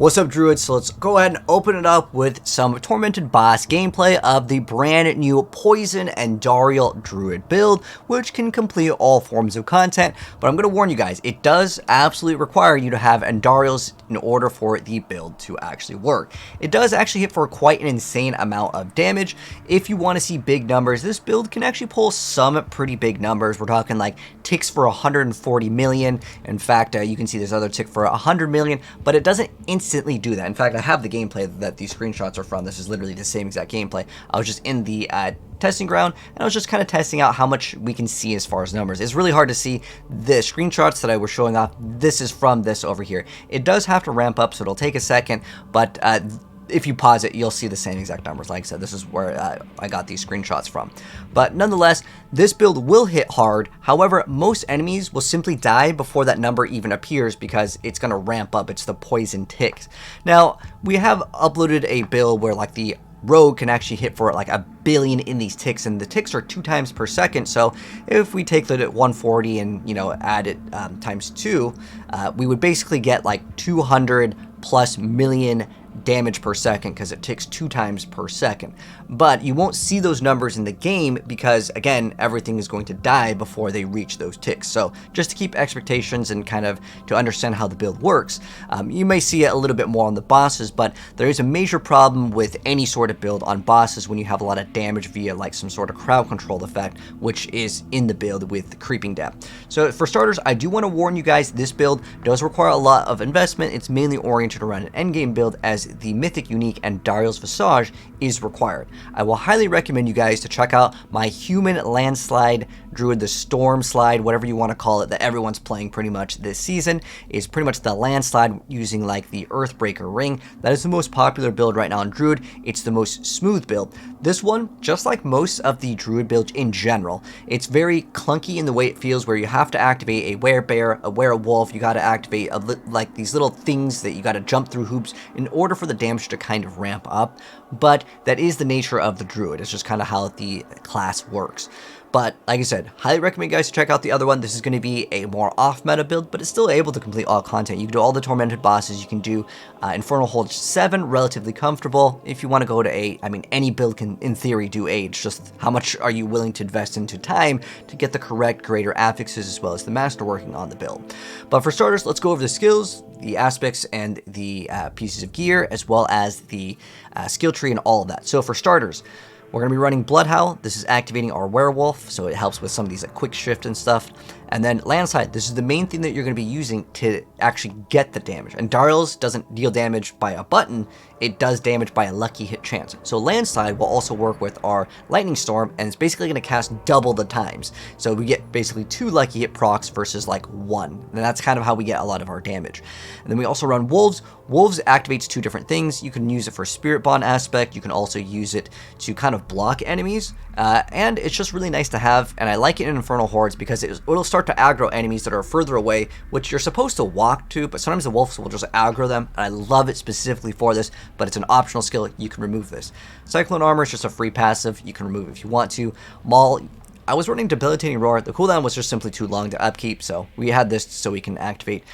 What's up, Druids? So let's go ahead and open it up with some Tormented Boss gameplay of the brand new Poison Andariel Druid build, which can complete all forms of content. But I'm going to warn you guys, it does absolutely require you to have Andariels in order for the build to actually work. It does actually hit for quite an insane amount of damage. If you want to see big numbers, this build can actually pull some pretty big numbers. We're talking like ticks for 140 million. In fact, you can see this other tick for 100 million, but it doesn't instantly do that. In fact, I have the gameplay that these screenshots are from. This is literally the same exact gameplay. I was just in the testing ground, and I was just kind of testing out how much we can see as far as numbers. It's really hard to see the screenshots that I was showing off. This is from this over here. It does have to ramp up, so it'll take a second, but if you pause it, you'll see the same exact numbers. Like I said, this is where I got these screenshots from. But nonetheless, this build will hit hard. However, most enemies will simply die before that number even appears because it's going to ramp up. It's the poison ticks. Now, we have uploaded a build where like the rogue can actually hit for like 1 billion in these ticks, and the ticks are 2 times per second. So if we take the 140 and, you know, add it times 2, we would basically get like 200 plus million damage per second because it ticks 2 times per second. But you won't see those numbers in the game because, again, everything is going to die before they reach those ticks. So just to keep expectations and kind of to understand how the build works, you may see it a little bit more on the bosses, but there is a major problem with any sort of build on bosses when you have a lot of damage via like some sort of crowd control effect, which is in the build with creeping depth. So for starters, I do want to warn you guys, this build does require a lot of investment. It's mainly oriented around an endgame build, as the mythic unique Andariel's Visage is required. I will highly recommend you guys to check out my human landslide druid, the storm slide, whatever you want to call it, that everyone's playing pretty much this season. Is pretty much the landslide using like the Earthbreaker ring. That is the most popular build right now in Druid. It's the most smooth build. This one, just like most of the Druid builds in general, it's very clunky in the way it feels, where you have to activate a werebear, a werewolf. You got to activate like these little things that you got to jump through hoops in order for the damage to kind of ramp up. But that is the nature of the Druid. It's just kind of how the class works. But like I said, highly recommend you guys to check out the other one. This is going to be a more off-meta build, but it's still able to complete all content. You can do all the tormented bosses. You can do Infernal Hold 7, relatively comfortable. If you want to go to 8, I mean, any build can, in theory, do 8. It's just how much are you willing to invest into time to get the correct greater affixes as well as the master working on the build. But for starters, let's go over the skills, the aspects, and the pieces of gear, as well as the skill tree and all of that. So for starters, we're going to be running Bloodhowl. This is activating our werewolf, so it helps with some of these quick shift and stuff. And then Landslide, this is the main thing that you're going to be using to actually get the damage. And Andariels doesn't deal damage by a button, it does damage by a lucky hit chance. So Landslide will also work with our Lightning Storm, and it's basically going to cast double the times. So we get basically 2 lucky hit procs versus like 1. And that's kind of how we get a lot of our damage. And then we also run Wolves. Wolves activates 2 different things. You can use it for Spirit Bond aspect. You can also use it to kind of block enemies. And it's just really nice to have, and I like it in Infernal Hordes because it'll start to aggro enemies that are further away, which you're supposed to walk to, but sometimes the wolves will just aggro them, and I love it specifically for this, but it's an optional skill. You can remove this. Cyclone Armor is just a free passive. You can remove it if you want to. Maul, I was running Debilitating Roar. The cooldown was just simply too long to upkeep, so we had this so we can activate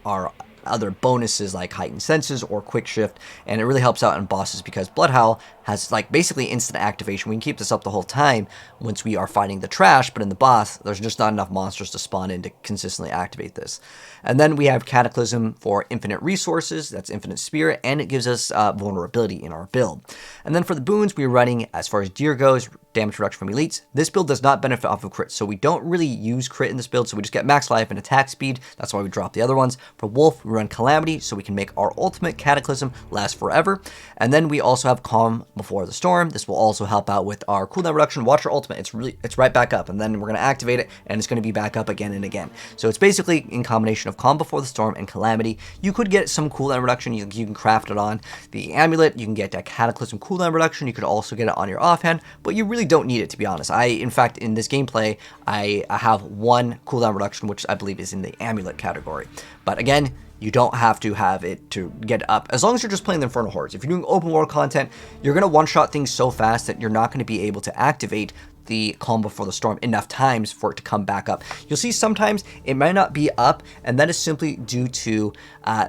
our other bonuses like Heightened Senses or Quick Shift, and it really helps out in bosses because Bloodhowl has like basically instant activation. We can keep this up the whole time once we are fighting the trash, but in the boss, there's just not enough monsters to spawn in to consistently activate this. And then we have Cataclysm for infinite resources, that's infinite spirit, and it gives us vulnerability in our build. And then for the boons, we're running, as far as gear goes, damage reduction from elites. This build does not benefit off of crit, so we don't really use crit in this build, so we just get max life and attack speed. That's why we drop the other ones. For Wolf, we run Calamity, so we can make our ultimate Cataclysm last forever. And then we also have Calm before the storm. This will also help out with our cooldown reduction. Watch our ultimate, it's right back up, and then we're going to activate it, and it's going to be back up again and again. So it's basically in combination of Calm before the storm and Calamity. You could get some cooldown reduction. You can craft it on the amulet. You can get a Cataclysm cooldown reduction. You could also get it on your offhand, but you really don't need it, to be honest. In fact, in this gameplay, I have 1 cooldown reduction, which I believe is in the amulet category. But again, you don't have to have it to get up, as long as you're just playing the Infernal Hordes. If you're doing open world content, you're going to one-shot things so fast that you're not going to be able to activate the calm before the storm enough times for it to come back up. You'll see sometimes it might not be up, and that is simply due to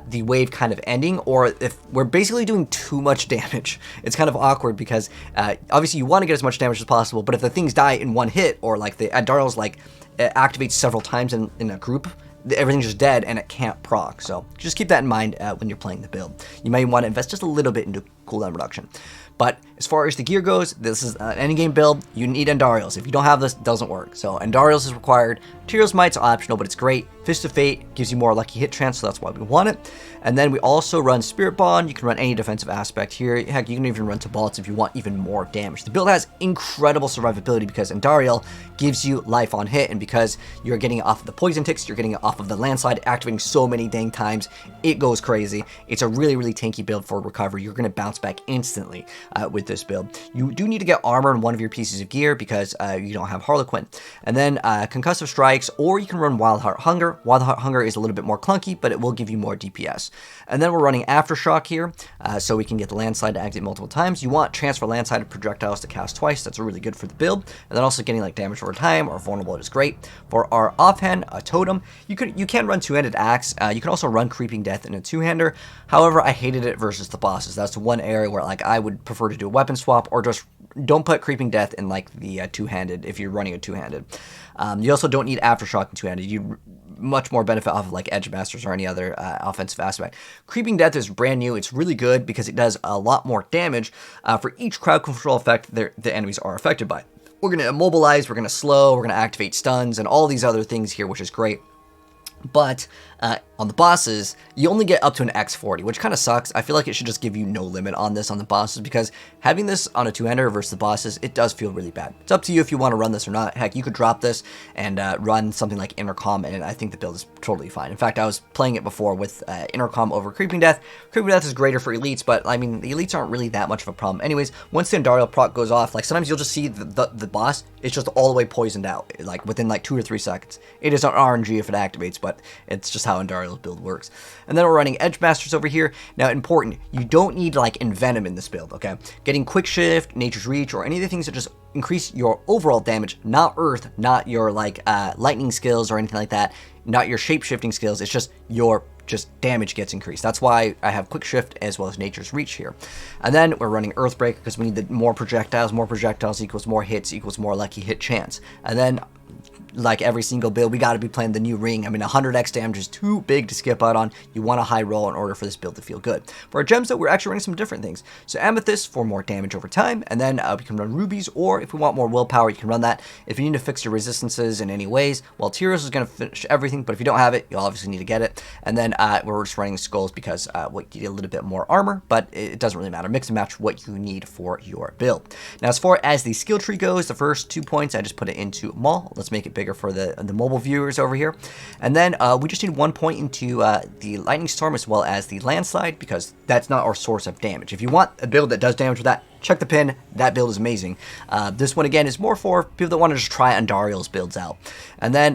the wave kind of ending, or if we're basically doing too much damage. It's kind of awkward because obviously you want to get as much damage as possible, but if the things die in one hit, or like the Andariels like activates several times in a group, everything's just dead and it can't proc. So just keep that in mind when you're playing the build. You may want to invest just a little bit into cooldown reduction. But as far as the gear goes, this is an endgame build. You need Andariels. If you don't have this, it doesn't work. So Andariels is required. Materials Might's optional, but it's great. Fist of Fate gives you more lucky hit chance, so that's why we want it. And then we also run Spirit Bond. You can run any defensive aspect here. Heck, you can even run Tabbalts if you want even more damage. The build has incredible survivability because Andariel gives you life on hit, and because you're getting it off of the poison ticks, you're getting it off of the Landslide, activating so many dang times, it goes crazy. It's a really, really tanky build for recovery. You're going to bounce back instantly with this build. You do need to get armor in one of your pieces of gear because you don't have Harlequin. And then Concussive Strikes, or you can run Wild Heart Hunger. Wild Heart Hunger is a little bit more clunky, but it will give you more DPS. And then we're running Aftershock here, so we can get the Landslide to activate multiple times. You want Transfer Landslide projectiles to cast twice. That's really good for the build. And then also getting like damage over time or vulnerable is great. For our offhand, a totem, you can run two-handed axe. You can also run Creeping Death in a two-hander. However, I hated it versus the bosses. That's one area where like I would prefer to do a weapon swap, or just don't put Creeping Death in like the two-handed if you're running a two-handed. You also don't need Aftershock in two-handed. You much more benefit off of like Edge Masters or any other offensive aspect. Creeping Death is brand new. It's really good because it does a lot more damage for each crowd control effect the enemies are affected by. We're going to immobilize, we're going to slow, we're going to activate stuns, and all these other things here, which is great. But on the bosses, you only get up to an X40, which kind of sucks. I feel like it should just give you no limit on this on the bosses, because having this on a two-hander versus the bosses, it does feel really bad. It's up to you if you want to run this or not. Heck, you could drop this and run something like Intercom, and I think the build is totally fine. In fact, I was playing it before with Intercom over Creeping Death. Creeping Death is greater for elites, but I mean, the elites aren't really that much of a problem. Anyways, once the Andariel proc goes off, like sometimes you'll just see the boss, it's just all the way poisoned out, like within like 2 or 3 seconds. It is an RNG if it activates, but it's just how Andariel's build works. And then we're running Edge Masters over here. Now, important, you don't need like Envenom in this build, okay? Getting Quick Shift, Nature's Reach, or any of the things that just increase your overall damage, not Earth, not your like lightning skills or anything like that, not your shape-shifting skills, it's just your damage gets increased. That's why I have Quick Shift as well as Nature's Reach here. And then we're running Earthbreak because we need the more projectiles equals more hits equals more lucky hit chance. And then like every single build, we got to be playing the new ring. I mean, 100x damage is too big to skip out on. You want a high roll in order for this build to feel good. For our gems, though, we're actually running some different things. So Amethyst for more damage over time, and then we can run Rubies, or if we want more willpower, you can run that. If you need to fix your resistances in any ways, well, Tyros is going to finish everything, but if you don't have it, you'll obviously need to get it. And then we're just running Skulls because you need a little bit more armor, but it doesn't really matter. Mix and match what you need for your build. Now, as far as the skill tree goes, the first 2 points, I just put it into Maul. Let's make it bigger for the mobile viewers over here. And then we just need 1 point into the Lightning Storm as well as the Landslide, because that's not our source of damage. If you want a build that does damage with that, check the pin. That build is amazing. This one, again, is more for people that want to just try Andariel's builds out. And then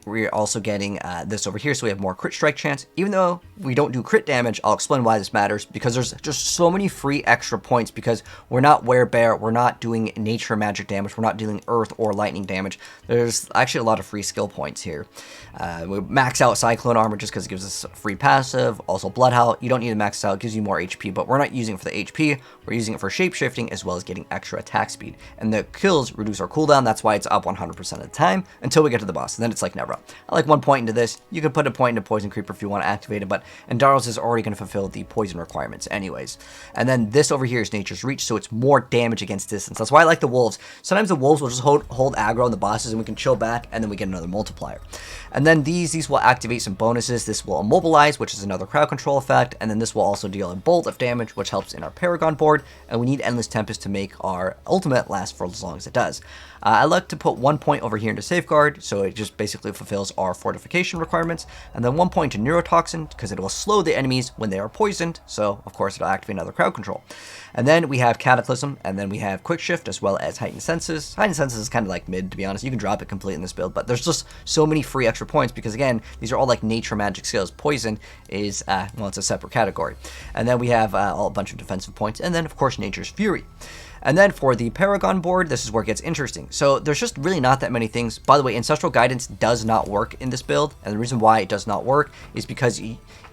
we're also getting this over here, so we have more crit strike chance. Even though we don't do crit damage, I'll explain why this matters, because there's just so many free extra points, because we're not Werebear, we're not doing nature magic damage, we're not dealing earth or lightning damage. There's actually a lot of free skill points here. We max out Cyclone Armor just because it gives us free passive. Also Bloodhowl, you don't need to max out, it gives you more HP, but we're not using it for the HP, we're using it for shapeshifting as well as getting extra attack speed. And the kills reduce our cooldown, that's why it's up 100% of the time until we get to the boss, and then it's like never up. I like 1 point into this. You can put a point into Poison Creeper if you want to activate it, but Andariels is already going to fulfill the poison requirements anyways. And then this over here is Nature's Reach, so it's more damage against distance. That's why I like the Wolves. Sometimes the Wolves will just hold aggro on the bosses and we can chill back, and then we get another multiplier. And then these will activate some bonuses. This will immobilize, which is another crowd control effect, and then this will also deal a bolt of damage, which helps in our Paragon board, and we need Endless Tempest to make our ultimate last for as long as it does. I like to put 1 point over here into Safeguard, so it just basically fulfills our fortification requirements, and then 1 point to Neurotoxin, because it will slow the enemies when they are poisoned, so of course it'll activate another crowd control. And then we have Cataclysm, and then we have Quick Shift, as well as Heightened Senses. Heightened Senses is kind of like mid, to be honest. You can drop it completely in this build, but there's just so many free extra points, because again, these are all like nature magic skills. Poison is, well, it's a separate category. And then we have a bunch of defensive points, and then of course Nature's Fury. And then for the Paragon board, this is where it gets interesting. So there's just really not that many things. By the way, Ancestral Guidance does not work in this build, and the reason why it does not work is because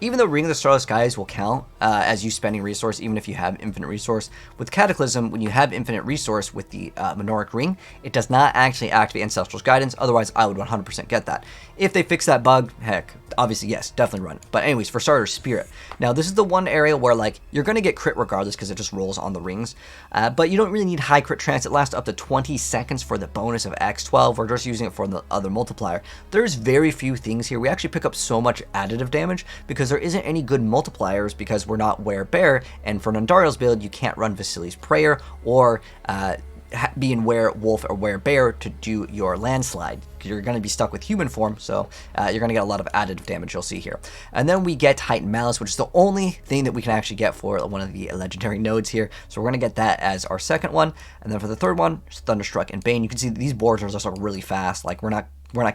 even though Ring of the Starless Skies will count as you spending resource, even if you have infinite resource, with Cataclysm, when you have infinite resource with the Menorric Ring, it does not actually activate Ancestral's Guidance. Otherwise, I would 100% get that. If they fix that bug, heck, obviously, yes, definitely run it. But anyways, for starters, Spirit. Now, this is the one area where, like, you're going to get crit regardless because it just rolls on the rings. But you don't really need high crit chance. It lasts up to 20 seconds for the bonus of X12. We're just using it for the other multiplier. There's very few things here. We actually pick up so much additive damage because there isn't any good multipliers because we're not Were-Bear. And for an Andariel's build, you can't run Vasili's Prayer or be in Were-Wolf or Were-Bear to do your Landslide. You're going to be stuck with human form, so you're going to get a lot of additive damage you'll see here. And then we get Heightened Malice, which is the only thing that we can actually get for one of the legendary nodes here. So we're going to get that as our second one. And then for the third one, Thunderstruck and Bane. You can see these boards are just like really fast. Like we're not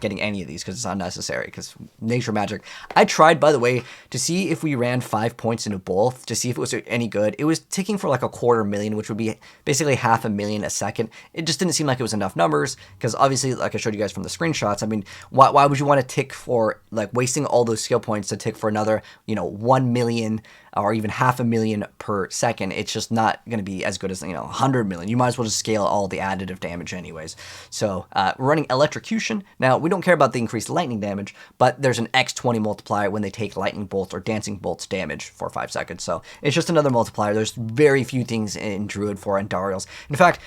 getting any of these because it's unnecessary, because nature magic. I tried, by the way, to see if we ran 5 points into both to see if it was any good. It was ticking for like 250,000, which would be basically 500,000 a second. It just didn't seem like it was enough numbers because obviously, like I showed you guys from the screenshots, I mean, why would you want to tick for, like, wasting all those skill points to tick for another, 1 million or even 500,000 per second? It's just not going to be as good as, 100 million. You might as well just scale all the additive damage anyways. So we're running Electrocution. Now, we don't care about the increased lightning damage, but there's an X20 multiplier when they take lightning bolts or dancing bolts damage for 5 seconds. So it's just another multiplier. There's very few things in Druid for Andariels. In fact,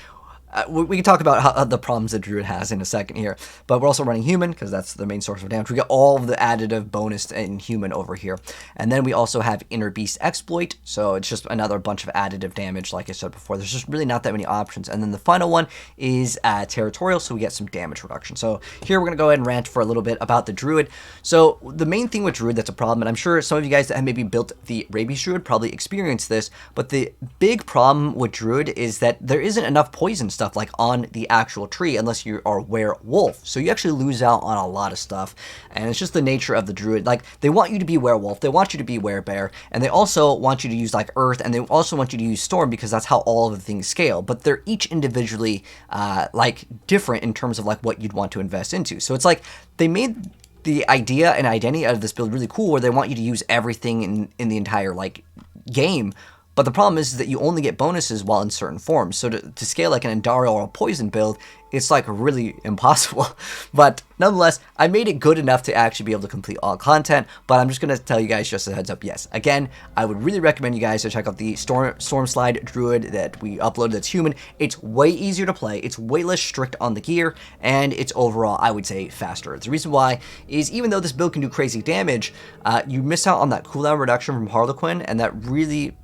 we can talk about the problems that Druid has in a second here, but we're also running Human because that's the main source of damage. We get all of the additive bonus in Human over here. And then we also have Inner Beast Exploit, so it's just another bunch of additive damage, like I said before. There's just really not that many options. And then the final one is Territorial, so we get some damage reduction. So here we're going to go ahead and rant for a little bit about the Druid. So the main thing with Druid that's a problem, and I'm sure some of you guys that have maybe built the Rabies Druid probably experienced this, but the big problem with Druid is that there isn't enough poison stuff like on the actual tree unless you are Were-Wolf. So you actually lose out on a lot of stuff, and it's just the nature of the Druid. Like, they want you to be Were-Wolf, they want you to be Were-Bear, and they also want you to use like Earth, and they also want you to use Storm because that's how all of the things scale. But they're each individually like different in terms of like what you'd want to invest into. So it's like they made the idea and identity of this build really cool, where they want you to use everything in the entire like game. But the problem is that you only get bonuses while in certain forms. So to scale like an Andariel or a Poison build, it's like really impossible. But nonetheless, I made it good enough to actually be able to complete all content. But I'm just going to tell you guys just a heads up, yes. Again, I would really recommend you guys to check out the Stormslide Druid that we uploaded that's human. It's way easier to play. It's way less strict on the gear. And it's overall, I would say, faster. The reason why is even though this build can do crazy damage, you miss out on that cooldown reduction from Harlequin. And that really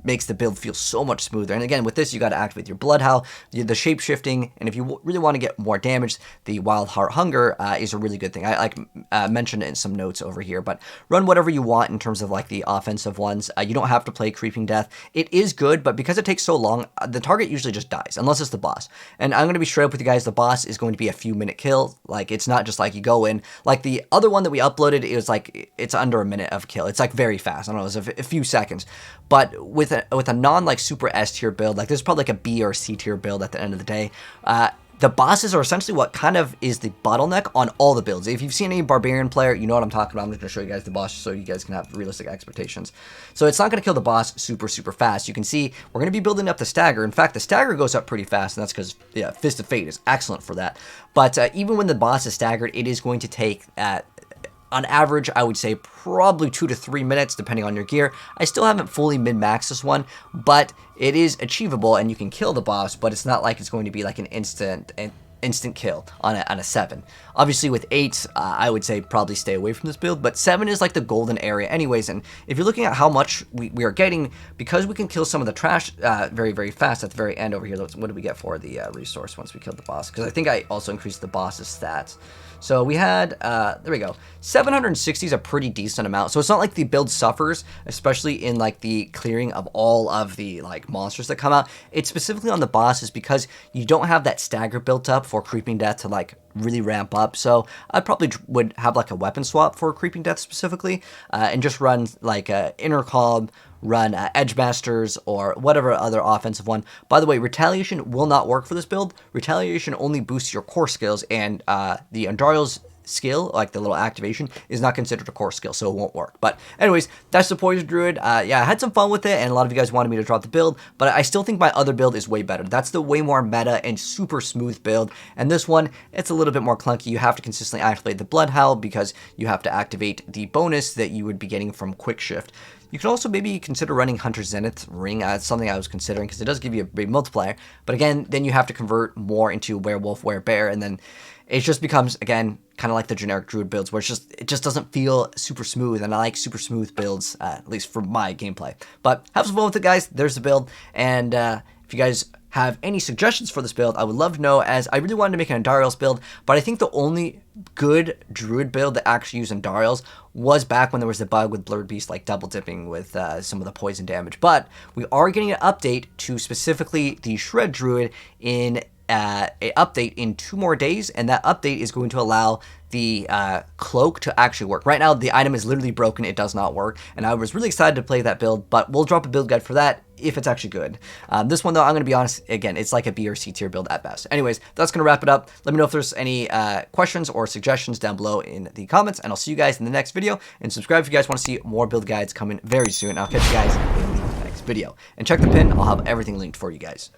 makes the build feel so much smoother. And again, with this, you got to activate your Blood Howl, the shape shifting, and if you really want to get more damage, the Wild Heart Hunger is a really good thing. I like mentioned it in some notes over here, but run whatever you want in terms of like the offensive ones. You don't have to play Creeping Death. It is good, but because it takes so long, the target usually just dies, unless it's the boss. And I'm going to be straight up with you guys, the boss is going to be a few minute kill. Like, it's not just like you go in. Like the other one that we uploaded, it was like, it's under a minute of kill. It's like very fast. I don't know, it's a few seconds. But with a non like super S tier build, like this is probably like a B or C tier build at the end of the day. The bosses are essentially what kind of is the bottleneck on all the builds. If you've seen any Barbarian player, you know what I'm talking about. I'm just going to show you guys the boss so you guys can have realistic expectations. So it's not going to kill the boss super fast. You can see we're going to be building up the stagger. In fact, the stagger goes up pretty fast, and that's because Fist of Fate is excellent for that. But even when the boss is staggered, it is going to take on average, I would say probably 2 to 3 minutes, depending on your gear. I still haven't fully min-maxed this one, but it is achievable, and you can kill the boss, but it's not like it's going to be like an instant kill on a 7. Obviously, with 8, I would say probably stay away from this build, but 7 is like the golden area anyways, and if you're looking at how much we are getting, because we can kill some of the trash very fast at the very end over here. What do we get for the resource once we killed the boss? Because I think I also increased the boss's stats. So we had, there we go, 760 is a pretty decent amount. So it's not like the build suffers, especially in like the clearing of all of the like monsters that come out. It's specifically on the bosses because you don't have that stagger built up for Creeping Death to like really ramp up. So I probably would have like a weapon swap for Creeping Death specifically, and just run like Intercom, run Edge Masters, or whatever other offensive one. By the way, Retaliation will not work for this build. Retaliation only boosts your core skills, and the Andariel's skill, like the little activation, is not considered a core skill, so it won't work. But anyways, that's the Poison Druid. Yeah, I had some fun with it, and a lot of you guys wanted me to drop the build, but I still think my other build is way better. That's the way more meta and super smooth build, and this one, it's a little bit more clunky. You have to consistently activate the Blood Howl because you have to activate the bonus that you would be getting from Quick Shift. You can also maybe consider running Hunter Zenith Ring. It's something I was considering because it does give you a big multiplier. But again, then you have to convert more into Werewolf, Werebear, and then it just becomes, again, kind of like the generic Druid builds where it just doesn't feel super smooth, and I like super smooth builds, at least for my gameplay. But have some fun with it, guys. There's the build, and if you guys have any suggestions for this build, I would love to know, as I really wanted to make an Andariels build, but I think the only good Druid build that actually used Andariels was back when there was the bug with Blurred Beast, like double dipping with some of the poison damage. But we are getting an update to specifically the Shred Druid in an update in 2 more days, and that update is going to allow the cloak to actually work. Right now, the item is literally broken. It does not work, and I was really excited to play that build, but we'll drop a build guide for that if it's actually good. This one, though, I'm going to be honest, again, it's like a B or C tier build at best. Anyways, that's going to wrap it up. Let me know if there's any questions or suggestions down below in the comments, and I'll see you guys in the next video, and subscribe if you guys want to see more build guides coming very soon. I'll catch you guys in the next video, and check the pin. I'll have everything linked for you guys.